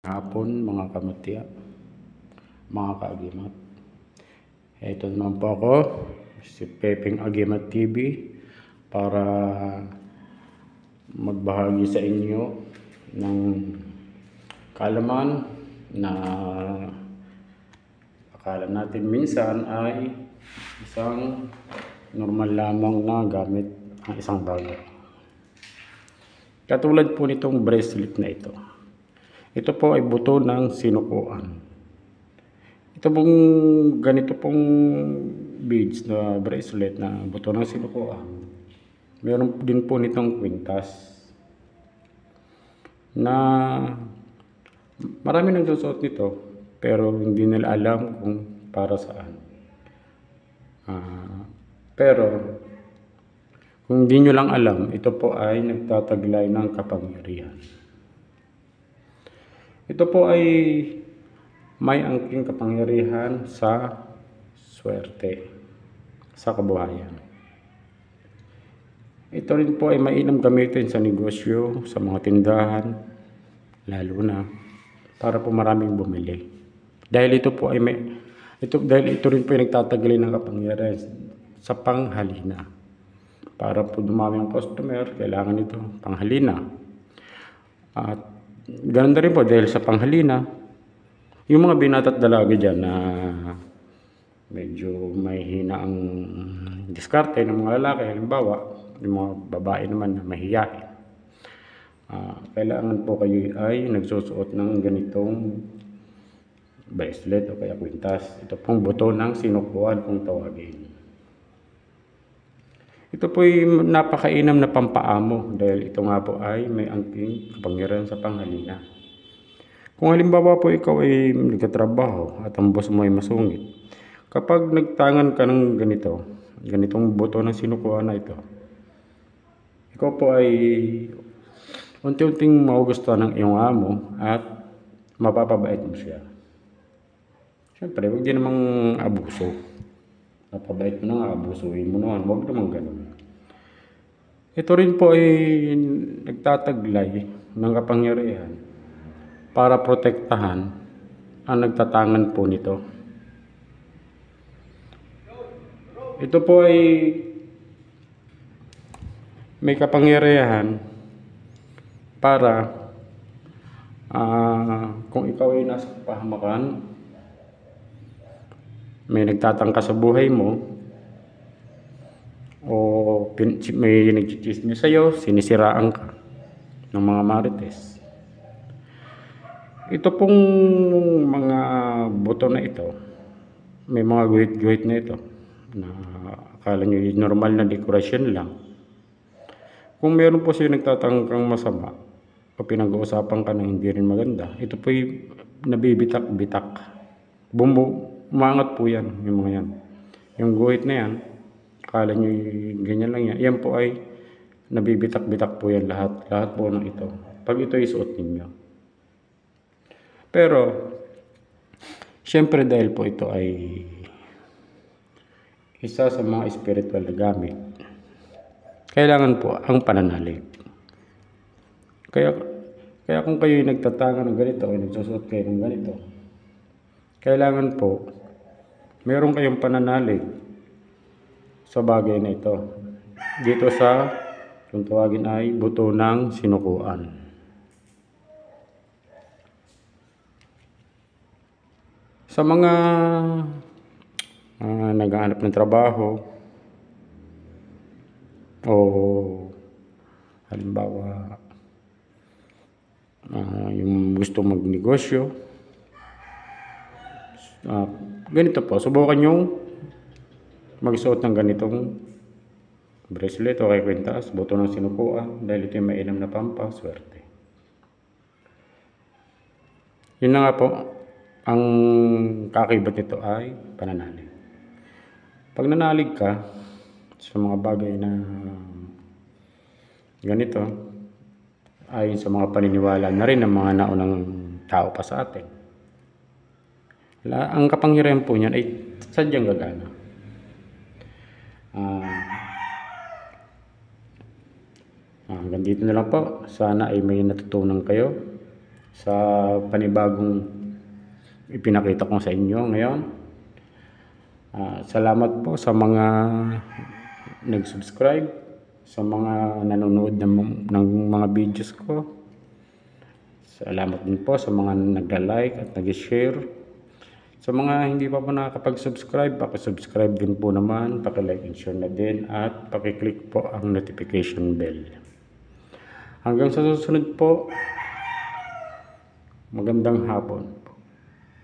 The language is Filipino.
Hapon mga kamutya, mga kaagimat. Ito naman po ako, si Pepeng Agimat TV, para magbahagi sa inyo ng kaalaman na akala natin minsan ay isang normal lamang na gamit ang isang bagay. Katulad po nitong bracelet na ito. Ito po ay buto ng sinukuan. Ito pong ganito pong beads na bracelet na buto ng sinukuan. Meron din po nitong kwintas na marami nang susuot nito pero hindi nila alam kung para saan. Pero kung hindi nyo lang alam, ito po ay nagtataglay ng kapangyarihan. Ito po ay may angking kapangyarihan sa swerte, sa kabuhayan. Ito rin po ay mainam gamitin sa negosyo, sa mga tindahan, lalo na para po maraming bumili. Dahil ito po ay dahil ito rin po ay nagtataglay ng kapangyarihan sa panghalina. Para po dumami ang customer, kailangan ito panghalina. At ganda rin po dahil sa panghalina, yung mga binatat dalaga dyan na medyo may hina ang diskarte ng mga lalaki, halimbawa, yung mga babae naman na mahiyain. Kailangan po kayo ay nagsusuot ng ganitong bracelet o kaya kwintas. Ito pong buto ng sinukuan kung tawagin. Ito po ay napakainam na pampaamo dahil ito nga po ay may angking kapangyarihan sa panghalina. Kung halimbawa po ikaw ay nagtatrabaho at ang boss mo ay masungit, kapag nagtangan ka ng ganitong buto ng sinukuan na ito, ikaw po ay unti-unting magugustuhan ng iyong amo at mapapabait mo siya. Siyempre, huwag din namang abuso. Napabait mo na nga, abusuhin mo naman, huwag naman ganun. Ito rin po ay nagtataglay ng kapangyarihan para protektahan ang nagtatangan po nito. Ito po ay may kapangyarihan para kung ikaw ay nasa pahamakan, may nagtatangka sa buhay mo, o may nagchichismis sa'yo, sinisiraan ka ng mga marites. Ito pong mga buto na ito, may mga guhit-guhit na ito na akala nyo normal na dekorasyon lang. Kung meron po siya nagtatangkang masama o pinag-uusapan ka na hindi rin maganda, ito po ay nabibitak-bitak. Umangat po yan, yung mga yan. Yung guhit na yan, akala nyo ganyan lang yan. Yan po ay nabibitak-bitak po yan lahat po ng ito. Pag ito ay suot ninyo. Pero, syempre dahil po ito ay isa sa mga spiritual na gamit, kailangan po ang pananalig. Kaya kung kayo ay nagtatanga ng ganito o nagsusuot kayo ng ganito, kailangan po meron kayong pananalig sa bagay na ito. Dito sa, kung tawagin ay, buto ng sinukuan. Sa mga naghahanap ng trabaho o halimbawa yung gusto magnegosyo, ganito po, subukan nyo magsuot ng ganitong bracelet o kay kwintas, buto ng sinukuan, dahil ito yung mainam na pampaswerte. Yun na nga po, ang kakibat nito ay pananalig. Pag nanalig ka sa mga bagay na ganito, ayon sa mga paniniwala na rin ng mga naunang tao pa sa atin, ang kapangyarihan po niyan ay sadyang gagana. Hanggang dito na lang po. Sana ay may natutunan kayo sa panibagong ipinakita ko sa inyo ngayon. Salamat po sa mga nag-subscribe, sa mga nanonood ng mga videos ko. Salamat din po sa mga nagla-like at nag-share. Sa mga hindi pa po nakakapag-subscribe, paki-subscribe din po naman, paki-like and share na din, at paki-click po ang notification bell. Hanggang sa susunod po, magandang hapon.